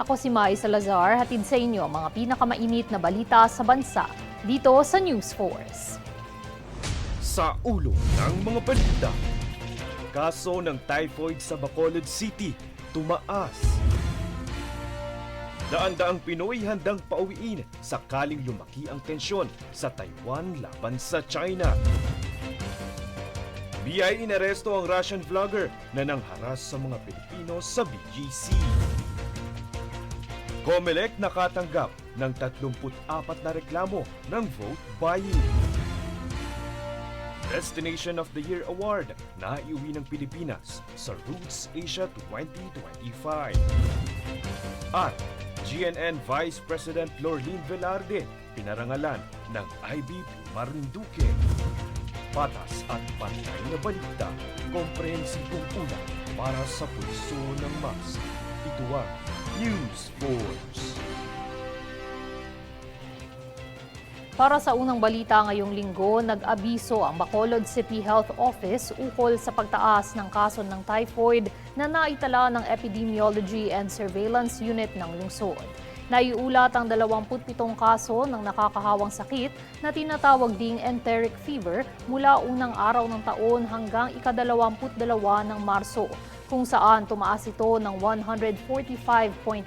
Ako si Mai Salazar, hatid sa inyo ang mga pinakamainit na balita sa bansa dito sa News Force. Sa ulo ng mga balita, kaso ng typhoid sa Bacolod City tumaas. Daan-daang Pinoy handang pauwiin sakaling lumaki ang tensyon sa Taiwan laban sa China. BI inaresto ang Russian vlogger na nangharas sa mga Pilipino sa BGC. COMELEC nakatanggap ng 34 na reklamo ng vote buying. Destination of the Year Award na iuwi ng Pilipinas sa Roots Asia 2025. At GNN Vice President Lorline Velarde pinarangalan ng IBP Marinduque. Patas at pantay na balita, komprehensibong ulat para sa pulso ng masa. Ito ang News Force. Para sa unang balita ngayong linggo, nag-abiso ang Bacolod City Health Office ukol sa pagtaas ng kaso ng typhoid na naitala ng Epidemiology and Surveillance Unit ng lungsod. Naiulat ang 27 kaso ng nakakahawang sakit na tinatawag ding enteric fever mula unang araw ng taon hanggang ika-22 ng Marso, kung saan tumaas ito ng 145.5%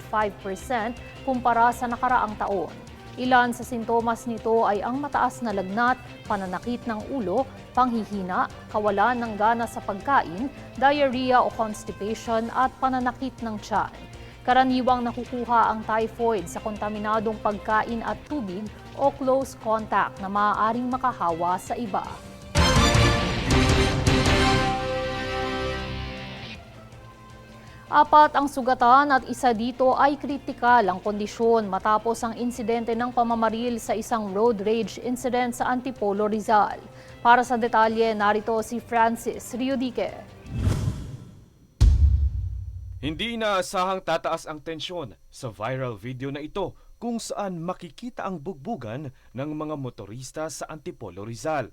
kumpara sa nakaraang taon. Ilan sa sintomas nito ay ang mataas na lagnat, pananakit ng ulo, panghihina, kawalan ng gana sa pagkain, diarrhea o constipation at pananakit ng tiyan. Karaniwang nakukuha ang typhoid sa kontaminadong pagkain at tubig o close contact na maaaring makahawa sa iba. Apat ang sugatan at isa dito ay kritikal ang kondisyon matapos ang insidente ng pamamaril sa isang road rage incident sa Antipolo, Rizal. Para sa detalye, narito si Francis Riodique. Hindi inaasahang tataas ang tensyon sa viral video na ito kung saan makikita ang bugbugan ng mga motorista sa Antipolo, Rizal.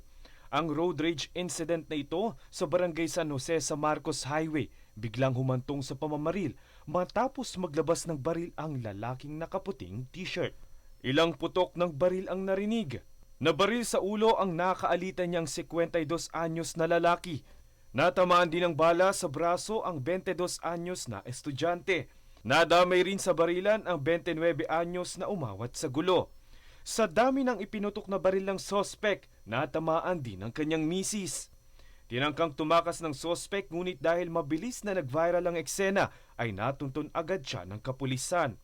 Ang road rage incident na ito sa Barangay San Jose sa Marcos Highway biglang humantong sa pamamaril matapos maglabas ng baril ang lalaking nakaputing t-shirt. Ilang putok ng baril ang narinig. Nabaril sa ulo ang nakaalitan niyang 52 anyos na lalaki. Natamaan din ng bala sa braso ang 22 anyos na estudyante. Nadamay rin sa barilan ang 29 anyos na umawat sa gulo. Sa dami ng ipinutok na baril ng sospek, natamaan din ang kanyang misis. Tinangkang tumakas ng sospek ngunit dahil mabilis na nag-viral ang eksena ay natuntun agad siya ng kapulisan.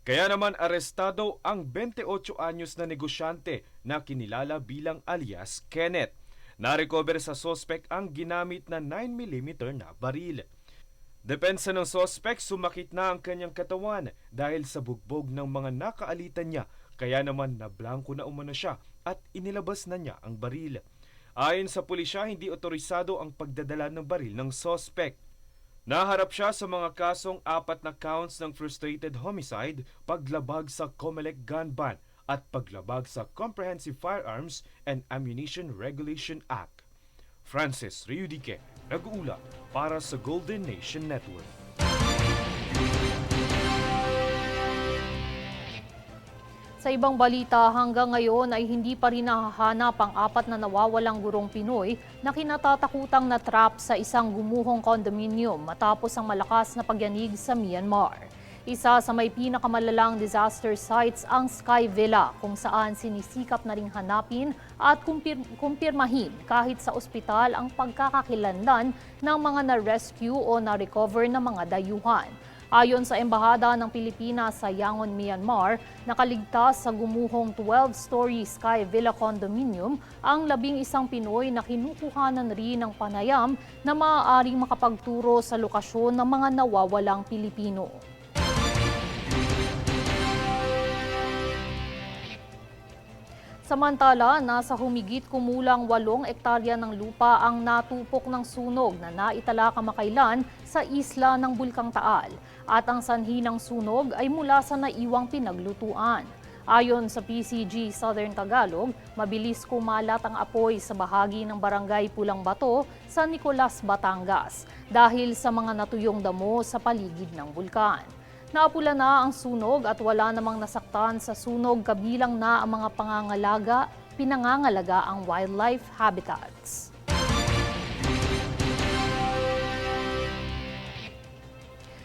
Kaya naman arestado ang 28 anyos na negosyante na kinilala bilang alias Kenneth. Na-recover sa sospek ang ginamit na 9mm na baril. Depensa ng sospek, sumakit na ang kanyang katawan dahil sa bugbog ng mga nakaalitan niya, kaya naman nablangko na umano siya at inilabas na niya ang baril. Ayon sa pulisya, hindi otorisado ang pagdadala ng baril ng sospek. Naharap siya sa mga kasong 4 na counts ng frustrated homicide, paglabag sa COMELEC gun ban at paglabag sa Comprehensive Firearms and Ammunition Regulation Act. Francis Riodique, nag-uula para sa Golden Nation Network. Sa ibang balita, hanggang ngayon ay hindi pa rin nahahanap ang 4 na nawawalang gurong Pinoy na kinatatakutang na-trap sa isang gumuhong condominium matapos ang malakas na pagyanig sa Myanmar. Isa sa may pinakamalalang disaster sites ang Sky Villa, kung saan sinisikap na ring hanapin at kumpirmahin kahit sa ospital ang pagkakakilanlan ng mga na-rescue o na-recover na mga dayuhan. Ayon sa Embahada ng Pilipinas sa Yangon, Myanmar, nakaligtas sa gumuhong 12-story Sky Villa condominium ang 11 Pinoy na kinukuhanan rin ng panayam na maaaring makapagturo sa lokasyon ng mga nawawalang Pilipino. Samantala, nasa humigit kumulang 8 ektarya ng lupa ang natupok ng sunog na naitala kamakailan sa isla ng Bulkang Taal. At ang sanhi ng sunog ay mula sa naiwang pinaglutuan. Ayon sa PCG Southern Tagalog, mabilis kumalat ang apoy sa bahagi ng Barangay Pulang Bato sa Nicolas, Batangas dahil sa mga natuyong damo sa paligid ng bulkan. Naapula na ang sunog at wala namang nasaktan sa sunog, kabilang na ang mga pinangangalaga ang wildlife habitats.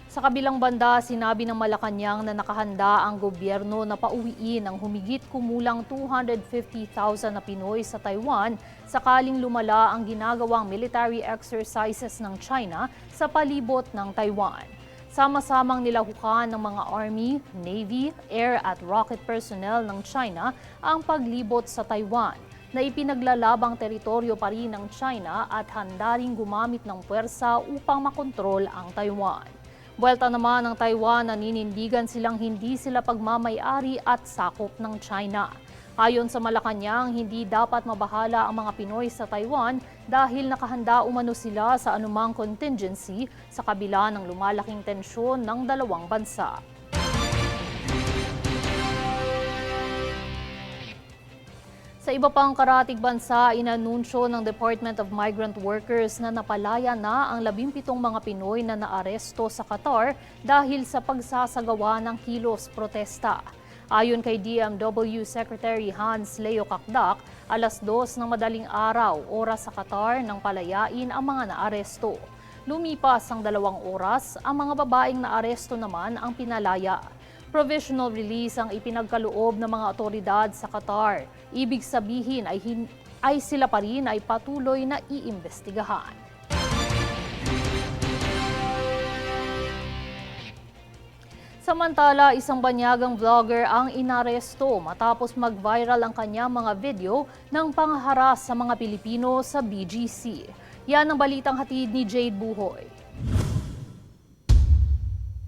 Sa kabilang banda, sinabi ng Malacanang na nakahanda ang gobyerno na pauwiin ang humigit kumulang 250,000 na Pinoy sa Taiwan sakaling lumala ang ginagawang military exercises ng China sa palibot ng Taiwan. Sama-samang nilahukan ng mga Army, Navy, Air at Rocket personnel ng China ang paglibot sa Taiwan na ipinaglalabang teritoryo pa rin ng China at handa ring gumamit ng puwersa upang makontrol ang Taiwan. Buwelta naman ng Taiwan na ninindigan silang hindi sila pagmamay-ari at sakop ng China. Ayon sa Malacanang, hindi dapat mabahala ang mga Pinoy sa Taiwan dahil nakahanda umano sila sa anumang contingency sa kabila ng lumalaking tensyon ng dalawang bansa. Sa iba pang karatig bansa, inanunsyo ng Department of Migrant Workers na napalaya na ang 17 mga Pinoy na naaresto sa Qatar dahil sa pagsasagawa ng kilos protesta. Ayon kay DMW Secretary Hans Leo Kakdak, alas 2 ng madaling araw, oras sa Qatar, nang palayain ang mga naaresto. Lumipas ang 2 oras, ang mga babaeng naaresto naman ang pinalaya. Provisional release ang ipinagkaloob ng mga otoridad sa Qatar. Ibig sabihin ay sila pa rin ay patuloy na iimbestigahan. Samantala, isang banyagang vlogger ang inaresto matapos mag-viral ang kanyang mga video ng pangharas sa mga Pilipino sa BGC. Yan ang balitang hatid ni Jade Buhoy.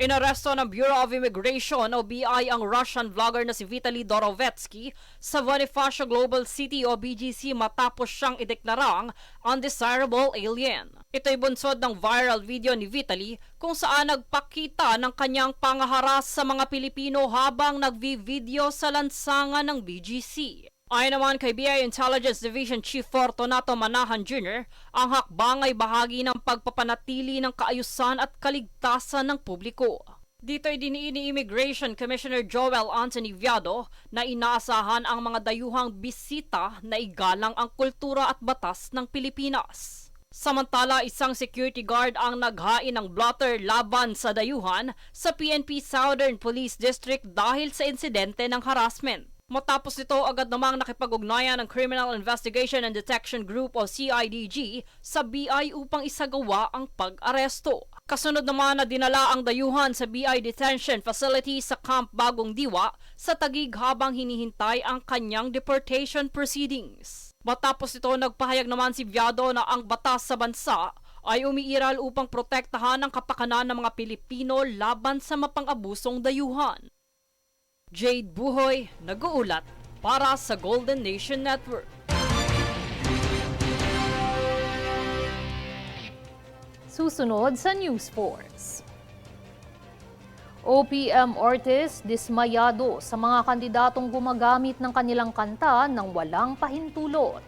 Inaresto ng Bureau of Immigration o BI ang Russian vlogger na si Vitaly Dorovetsky sa Bonifacio Global City o BGC matapos siyang ideklarang undesirable alien. Ito'y bunsod ng viral video ni Vitaly kung saan nagpakita ng kanyang pangaharas sa mga Pilipino habang nagvi-video sa lansangan ng BGC. Ayon naman kay BI Intelligence Division Chief Fortunato Manahan Jr., ang hakbang ay bahagi ng pagpapanatili ng kaayusan at kaligtasan ng publiko. Dito ay diniin ni Immigration Commissioner Joel Anthony Viado na inaasahan ang mga dayuhang bisita na igalang ang kultura at batas ng Pilipinas. Samantala, isang security guard ang naghain ng blotter laban sa dayuhan sa PNP Southern Police District dahil sa insidente ng harassment. Matapos nito, agad namang nakipag-ugnayan ng Criminal Investigation and Detection Group o CIDG sa BI upang isagawa ang pag-aresto. Kasunod naman na dinala ang dayuhan sa BI Detention Facility sa Camp Bagong Diwa sa Taguig habang hinihintay ang kanyang deportation proceedings. Matapos ito, nagpahayag naman si Viado na ang batas sa bansa ay umiiral upang protektahan ang kapakanan ng mga Pilipino laban sa mapang-abusong dayuhan. Jade Buhoy, nag-uulat para sa Golden Nation Network. Susunod sa News Force. OPM artist dismayado sa mga kandidatong gumagamit ng kanilang kanta ng walang pahintulot.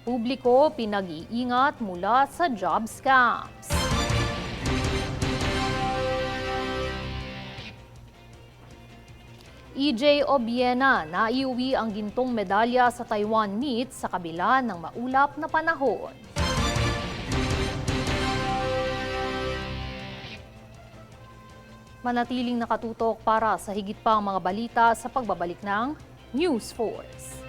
Publiko pinag-iingat mula sa job scams. EJ Obiena naiuwi ang gintong medalya sa Taiwan meet sa kabila ng maulap na panahon. Manatiling nakatutok para sa higit pang mga balita sa pagbabalik ng News Force.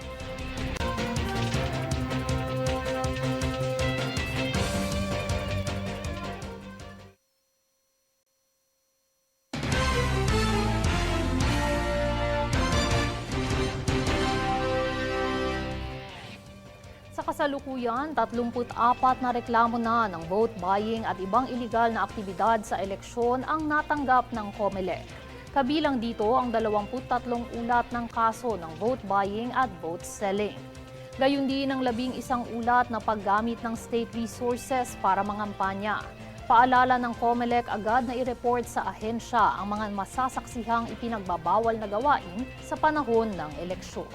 Sa kasalukuyan, 34 na reklamo na ng vote buying at ibang iligal na aktibidad sa eleksyon ang natanggap ng COMELEC. Kabilang dito ang 23 ulat ng kaso ng vote buying at vote selling. Gayun din ang 11 ulat na paggamit ng state resources para mangampanya. Paalala ng COMELEC agad na i-report sa ahensya ang mga masasaksihang ipinagbabawal na gawain sa panahon ng eleksyon.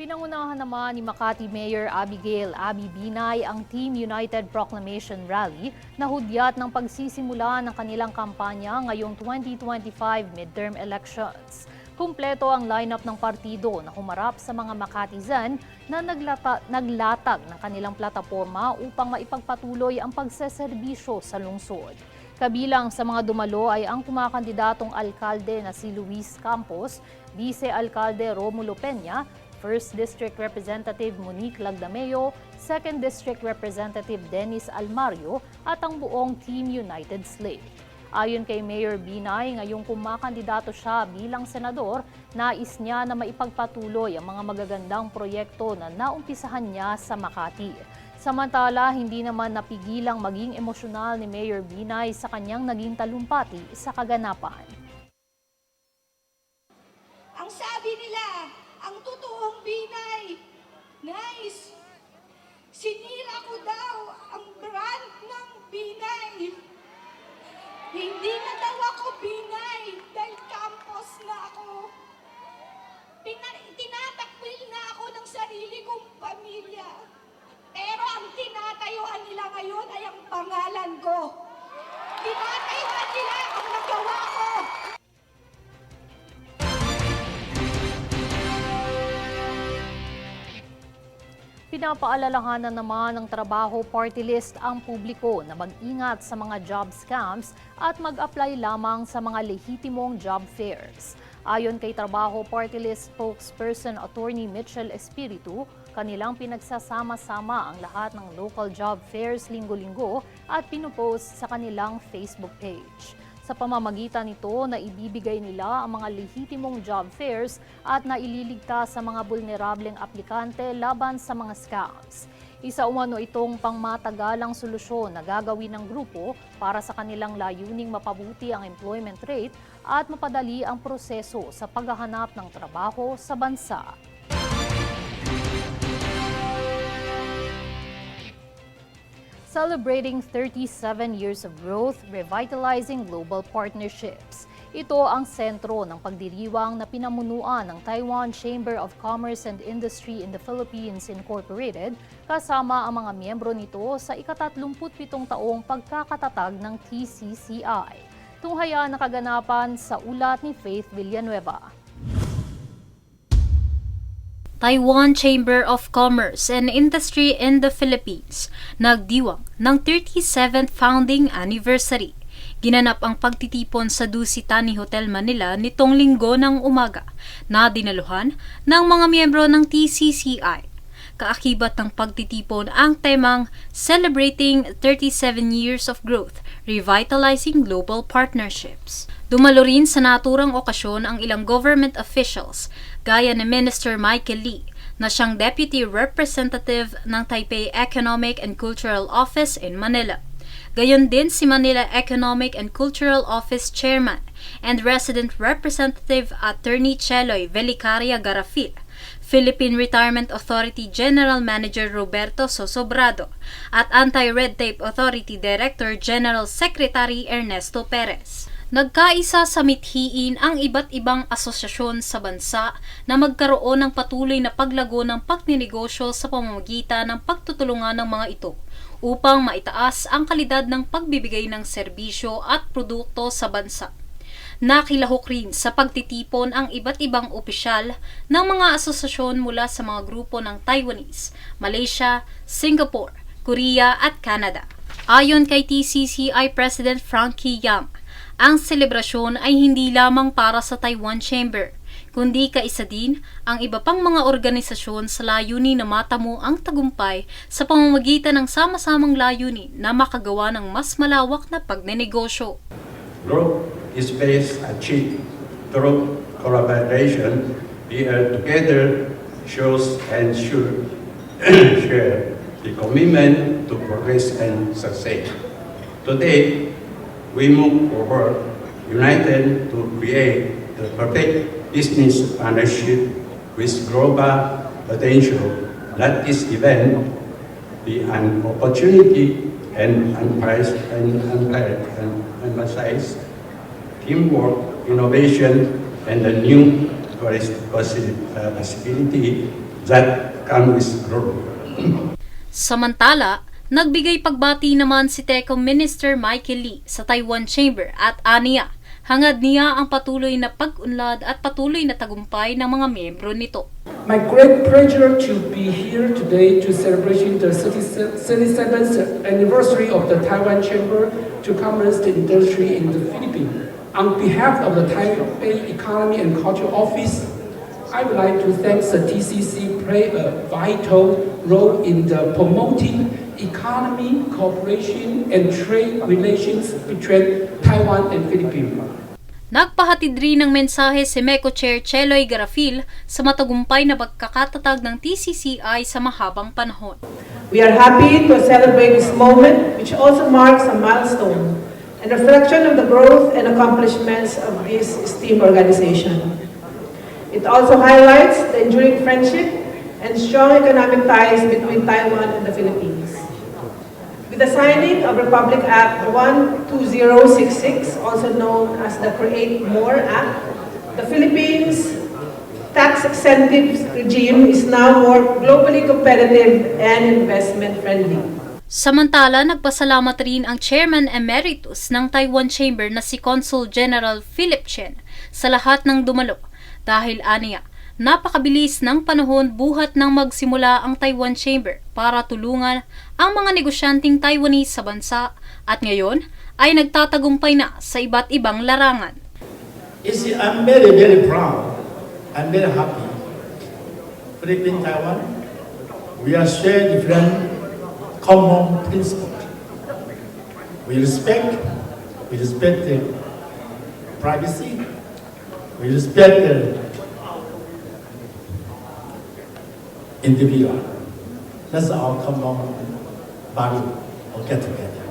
Pinangunahan naman ni Makati Mayor Abigail Abi Binay ang Team United Proclamation Rally na hudyat ng pagsisimula ng kanilang kampanya ngayong 2025 midterm elections. Kumpleto ang lineup ng partido na humarap sa mga Makatizen na naglatag ng kanilang plataporma upang maipagpatuloy ang pagseserbisyo sa lungsod. Kabilang sa mga dumalo ay ang kumakandidatong alkalde na si Luis Campos, Vice-Alkalde Romulo Peña, 1st District Representative Monique Lagdameo, 2nd District Representative Dennis Almario at ang buong Team United Slate. Ayon kay Mayor Binay, ngayong kumakandidato siya bilang senador, nais niya na maipagpatuloy ang mga magagandang proyekto na naumpisahan niya sa Makati. Samantala, hindi naman napigilang maging emosyonal ni Mayor Binay sa kanyang naging talumpati sa kaganapan. Ang sabi nila, ang totoong Binay, nice. Sinira ko daw ang brand ng Binay. Hindi na daw ako Binay dahil Campos na ako. Tinatakwil na ako ng sarili kong pamilya. Pero ang tinatayuan nila ngayon ay ang pangalan ko. Tinatayuan nila ang nagawa ko. Pinapaalalahanan naman ng Trabaho Party List ang publiko na mag-ingat sa mga job scams at mag-apply lamang sa mga lehitimong job fairs. Ayon kay Trabaho Party List spokesperson Attorney Mitchell Espiritu, kanilang pinagsasama-sama ang lahat ng local job fairs linggo-linggo at pinupost sa kanilang Facebook page. Sa pamamagitan nito na ibibigay nila ang mga lehitimong job fairs at naililigtas sa mga vulnerableng aplikante laban sa mga scams. Isa umano itong pangmatagalang solusyon na gagawin ng grupo para sa kanilang layuning mapabuti ang employment rate at mapadali ang proseso sa paghahanap ng trabaho sa bansa. Celebrating 37 years of growth, revitalizing global partnerships. Ito ang sentro ng pagdiriwang na pinamunuan ng Taiwan Chamber of Commerce and Industry in the Philippines Incorporated kasama ang mga miyembro nito sa ika-37 taong pagkakatatag ng TCCI. Tunghaya na kaganapan sa ulat ni Faith Villanueva. Taiwan Chamber of Commerce and Industry in the Philippines nagdiwang ng 37th founding anniversary. Ginanap ang pagtitipon sa Dusitani Hotel Manila nitong linggo ng umaga na dinaluhan ng mga miyembro ng TCCI. Kaakibat ng pagtitipon ang temang Celebrating 37 Years of Growth, Revitalizing Global Partnerships. Dumalo rin sa naturang okasyon ang ilang government officials gaya ni Minister Michael Lee na siyang Deputy Representative ng Taipei Economic and Cultural Office in Manila. Gayon din si Manila Economic and Cultural Office Chairman and Resident Representative Attorney Cheloy Velicaria Garafil, Philippine Retirement Authority General Manager Roberto Sosobrado at Anti-Red Tape Authority Director General Secretary Ernesto Perez. Nagkaisa sa mithiin ang iba't ibang asosasyon sa bansa na magkaroon ng patuloy na paglago ng pagninegosyo sa pamamagitan ng pagtutulungan ng mga ito upang maitaas ang kalidad ng pagbibigay ng serbisyo at produkto sa bansa. Nakilahok rin sa pagtitipon ang iba't ibang opisyal ng mga asosasyon mula sa mga grupo ng Taiwanese, Malaysia, Singapore, Korea at Canada. Ayon kay TCCI President Frankie Yang, ang selebrasyon ay hindi lamang para sa Taiwan Chamber, kundi kaisa din ang iba pang mga organisasyon sa layunin na matamo ang tagumpay sa pamamagitan ng sama-samang layunin na makagawa ng mas malawak na pagnenegosyo. Growth is best achieved through collaboration. We are together shows and should share the commitment to progress and success. Today, we move forward, united to create the perfect business partnership with global potential. Let this event be an opportunity and emphasize teamwork, innovation, and a new possibility that come with growth. Samantala, nagbigay pagbati naman si Telecom Minister Michael Lee sa Taiwan Chamber at aniya, hangad niya ang patuloy na pag-unlad at patuloy na tagumpay ng mga miyembro nito. My great pleasure to be here today to celebrating the 37th anniversary of the Taiwan Chamber to Commerce and Industry in the Philippines. On behalf of the Taipei Economy and Culture Office, I would like to thank the TCC play a vital role in the promoting economy, cooperation, and trade relations between Taiwan and Philippines. Nagpahatid rin ng mensahe si MECO Chair Cheloy Garafil sa matagumpay na pagkakatatag ng TCCI sa mahabang panahon. We are happy to celebrate this moment, which also marks a milestone and reflection of the growth and accomplishments of this esteemed organization. It also highlights the enduring friendship and strong economic ties between Taiwan and the Philippines. With the signing of Republic Act 12066, also known as the Create More Act, the Philippines' tax incentives regime is now more globally competitive and investment-friendly. Samantala, nagpasalamat rin ang Chairman Emeritus ng Taiwan Chamber na si Consul General Philip Chen sa lahat ng dumalo dahil aniya, napakabilis ng panahon buhat nang magsimula ang Taiwan Chamber para tulungan ang mga negosyanteng Taiwanese sa bansa at ngayon ay nagtatagumpay na sa iba't ibang larangan. I'm very, very proud. I'm very happy. Philippines, Taiwan, we are share different common principles. We respect the privacy, we respect the individual. That's our common value of get together.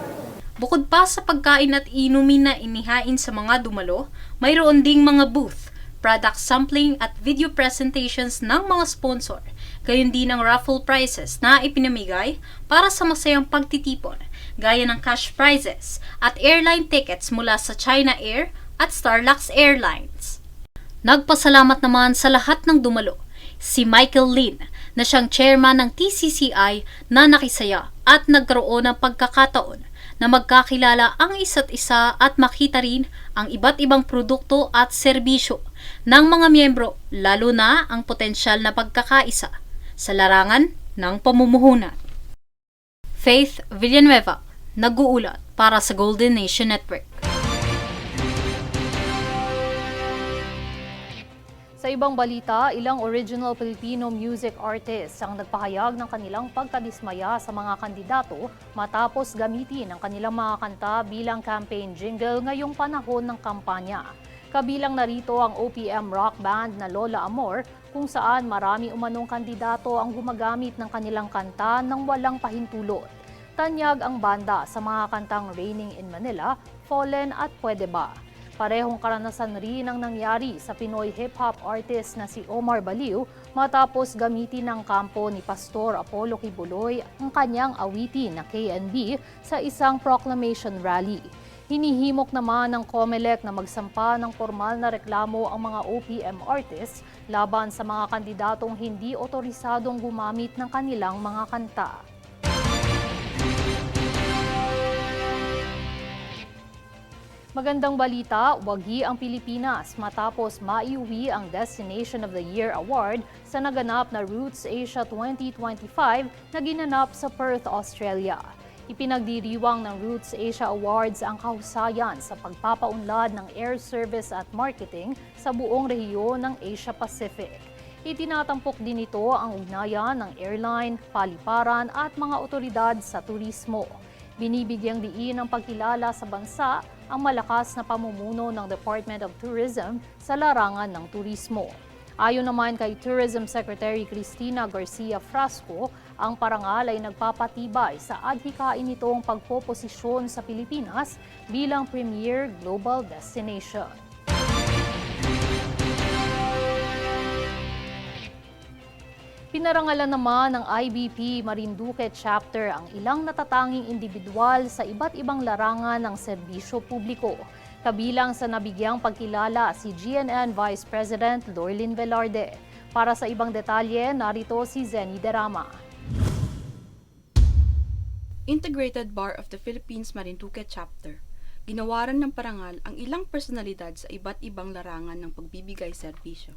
Bukod pa sa pagkain at inumin na inihain sa mga dumalo, mayroon ding mga booth, product sampling at video presentations ng mga sponsor, gayon din ang raffle prizes na ipinamigay para sa masayang pagtitipon, gaya ng cash prizes at airline tickets mula sa China Air at Starlux Airlines. Nagpasalamat naman sa lahat ng dumalo si Michael Lin na siyang chairman ng TCCI na nakisaya at nagkaroon ng pagkakataon na magkakilala ang isa't isa at makita rin ang iba't ibang produkto at serbisyo ng mga miyembro, lalo na ang potensyal na pagkakaisa sa larangan ng pamumuhunan. Faith Villanueva, nag-uulat para sa Golden Nation Network. Sa ibang balita, ilang original Filipino music artists ang nagpahayag ng kanilang pagkadismaya sa mga kandidato matapos gamitin ang kanilang mga kanta bilang campaign jingle ngayong panahon ng kampanya. Kabilang narito ang OPM rock band na Lola Amor, kung saan marami umanong kandidato ang gumagamit ng kanilang kanta nang walang pahintulot. Tanyag ang banda sa mga kantang Raining in Manila, Fallen at Pwede Ba. Parehong karanasan rin ang nangyari sa Pinoy hip-hop artist na si Omar Baliw matapos gamitin ng kampo ni Pastor Apollo Kibuloy ang kanyang awitin na KNB sa isang proclamation rally. Hinihimok naman ng COMELEC na magsampa ng formal na reklamo ang mga OPM artists laban sa mga kandidatong hindi otorisadong gumamit ng kanilang mga kanta. Magandang balita, wagi ang Pilipinas matapos maiuwi ang Destination of the Year Award sa naganap na Roots Asia 2025 na ginanap sa Perth, Australia. Ipinagdiriwang ng Roots Asia Awards ang kahusayan sa pagpapaunlad ng air service at marketing sa buong rehiyon ng Asia Pacific. Itinatampok din ito ang ugnayan ng airline, paliparan at mga otoridad sa turismo. Binibigyang diin ng pagkilala sa bansa ang malakas na pamumuno ng Department of Tourism sa larangan ng turismo. Ayon naman kay Tourism Secretary Cristina Garcia Frasco, ang parangal ay nagpapatibay sa adhikain nitong pagpoposisyon sa Pilipinas bilang premier global destination. Pinarangalan naman ng IBP Marinduque Chapter ang ilang natatanging individual sa iba't ibang larangan ng serbisyo publiko. Kabilang sa nabigyang pagkilala si GNN Vice President Lorlyn Velarde. Para sa ibang detalye, narito si Zenny Derama. Integrated Bar of the Philippines Marinduque Chapter. Ginawaran ng parangal ang ilang personalidad sa iba't ibang larangan ng pagbibigay serbisyo.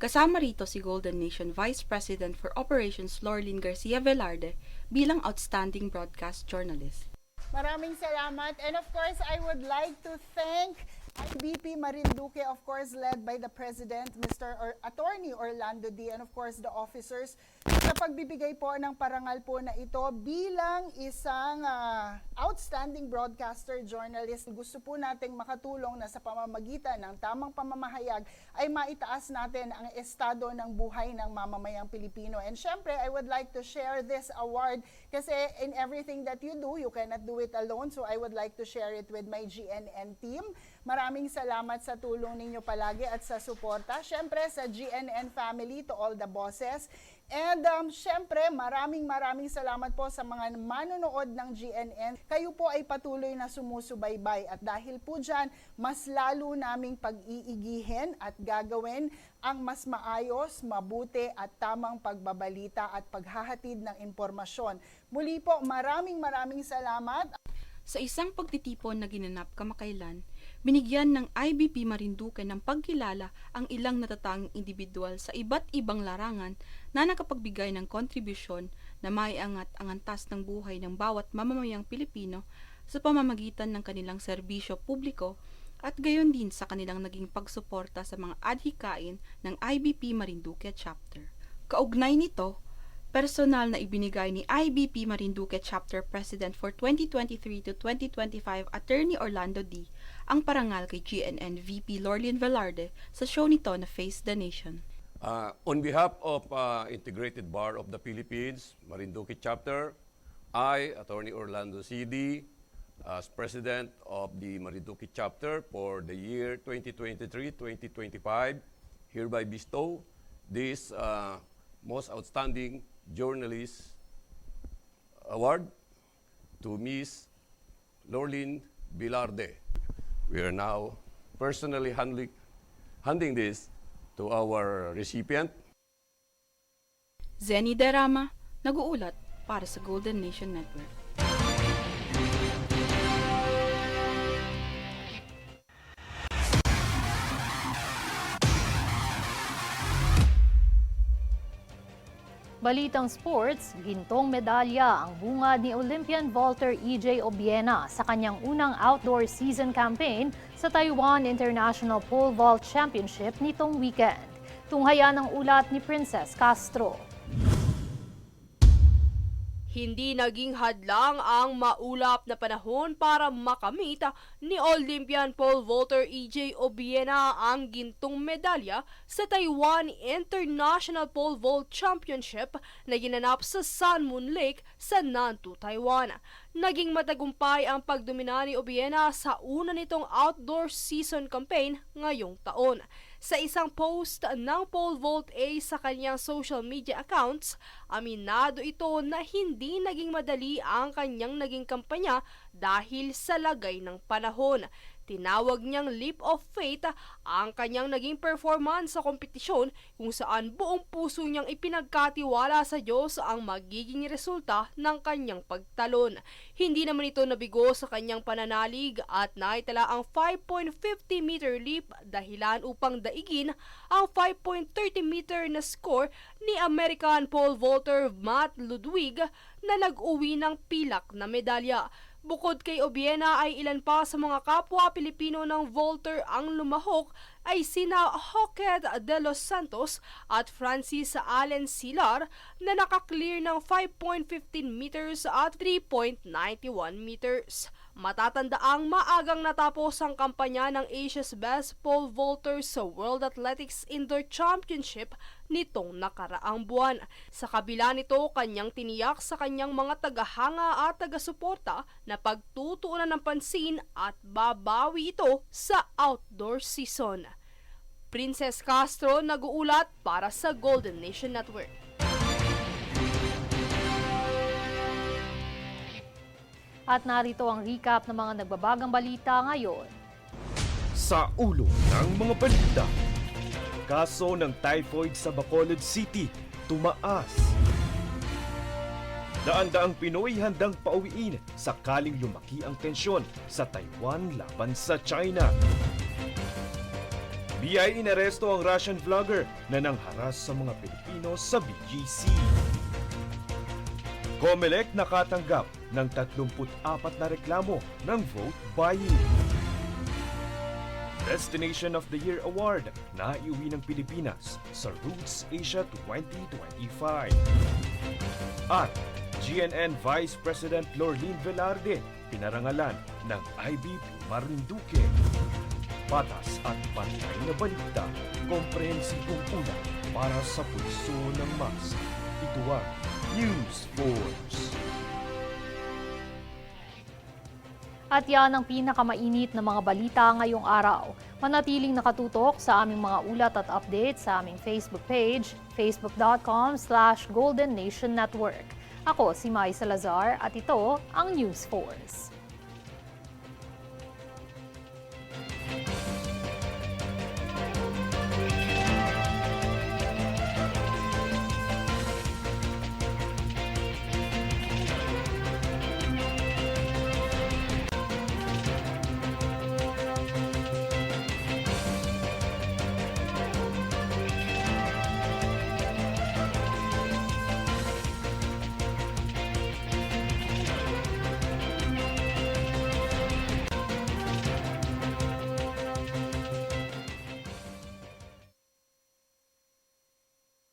Kasama rito si Golden Nation Vice President for Operations Lorlyn Garcia Velarde bilang Outstanding Broadcast Journalist. Maraming salamat. And of course, I would like to thank IBP Marinduque, of course, led by the President, Attorney Orlando D. And of course, the officers sa pagbibigay po ng parangal po na ito bilang isang outstanding broadcaster journalist. Gusto po nating makatulong na sa pamamagitan ng tamang pamamahayag ay maitaas natin ang estado ng buhay ng mamamayang Pilipino. And syempre, I would like to share this award kasi in everything that you do, you cannot do it alone. So I would like to share it with my GNN team. Maraming salamat sa tulong ninyo palagi at sa suporta. Syempre sa GNN family, to all the bosses. And syempre maraming salamat po sa mga manonood ng GNN. Kayo po ay patuloy na sumusubaybay at dahil po dyan, mas lalo naming pag-iigihin at gagawin ang mas maayos, mabuti at tamang pagbabalita at paghahatid ng impormasyon. Muli po, maraming salamat. Sa isang pagtitipon na ginanap kamakailan, binigyan ng IBP Marinduque ng pagkilala ang ilang natatanging individual sa iba't ibang larangan na nakapagbigay ng kontribusyon na maiangat ang antas ng buhay ng bawat mamamayang Pilipino sa pamamagitan ng kanilang serbisyo publiko at gayon din sa kanilang naging pagsuporta sa mga adhikain ng IBP Marinduque Chapter. Kaugnay nito, personal na ibinigay ni IBP Marinduque Chapter President for 2023 to 2025 Attorney Orlando D. ang parangal kay GNN VP Lorlyn Velarde sa show nito na Face the Nation. On behalf of Integrated Bar of the Philippines, Marinduque Chapter, I, Attorney Orlando CD, as President of the Marinduque Chapter for the year 2023-2025, hereby bestow this Most Outstanding Journalist Award to Ms. Lorlyn Velarde. We are now personally handing this to our recipient. Zenny Derama, nag-uulat para sa Golden Nation Network. Balitang sports, gintong medalya ang bungad ni Olympian vaulter EJ Obiena sa kanyang unang outdoor season campaign sa Taiwan International Pole Vault Championship nitong weekend. Tunghayan ang ulat ni Princess Castro. Hindi naging hadlang ang maulap na panahon para makamit ni Olympian pole vaulter EJ Obiena ang gintong medalya sa Taiwan International Pole Vault Championship na ginanap sa Sun Moon Lake sa Nantou, Taiwan. Naging matagumpay ang pagdomina ni Obiena sa una nitong outdoor season campaign ngayong taon. Sa isang post ng Pole Vault A sa kanyang social media accounts, aminado ito na hindi naging madali ang kanyang naging kampanya dahil sa lagay ng panahon. Tinawag niyang leap of faith ang kanyang naging performance sa kompetisyon kung saan buong puso niyang ipinagkatiwala sa Diyos ang magiging resulta ng kanyang pagtalon. Hindi naman ito nabigo sa kanyang pananalig at naitala ang 5.50-meter leap dahilan upang daigin ang 5.30-meter na score ni American pole vaulter Matt Ludwig na nag-uwi ng pilak na medalya. Bukod kay Obiena ay ilan pa sa mga kapwa Pilipino ng vaulter ang lumahok ay sina Joquet de los Santos at Francis Allen Silar na nakaklear ng 5.15 meters at 3.91 meters. Matatandaang maagang natapos ang kampanya ng Asia's Best Pole Vaulter sa World Athletics Indoor Championship nitong nakaraang buwan. Sa kabila nito, kanyang tiniyak sa kanyang mga tagahanga at tagasuporta na pagtutuunan ng pansin at babawi ito sa outdoor season. Princess Castro nag-uulat para sa Golden Nation Network. At narito ang recap ng mga nagbabagang balita ngayon. Sa ulo ng mga balita, kaso ng typhoid sa Bacolod City tumaas. Daan-daang Pinoy handang pauwiin sakaling lumaki ang tensyon sa Taiwan laban sa China. BI inaresto ang Russian vlogger na nangharas sa mga Pilipino sa BGC. COMELEC nakatanggap ng 34 na reklamo ng vote buying. Destination of the Year Award na iuwi ng Pilipinas sa Roots Asia 2025. At GNN Vice President Lorleen Velarde pinarangalan ng IBP Marinduque. Patas at pantay na balita, komprehensibong ulat para sa pulso ng masa. Ito ang News Force. At yan ang pinakamainit na mga balita ngayong araw. Manatiling nakatutok sa aming mga ulat at updates sa aming Facebook page, facebook.com/Golden Nation Network. Ako si Mai Salazar at ito ang News Force.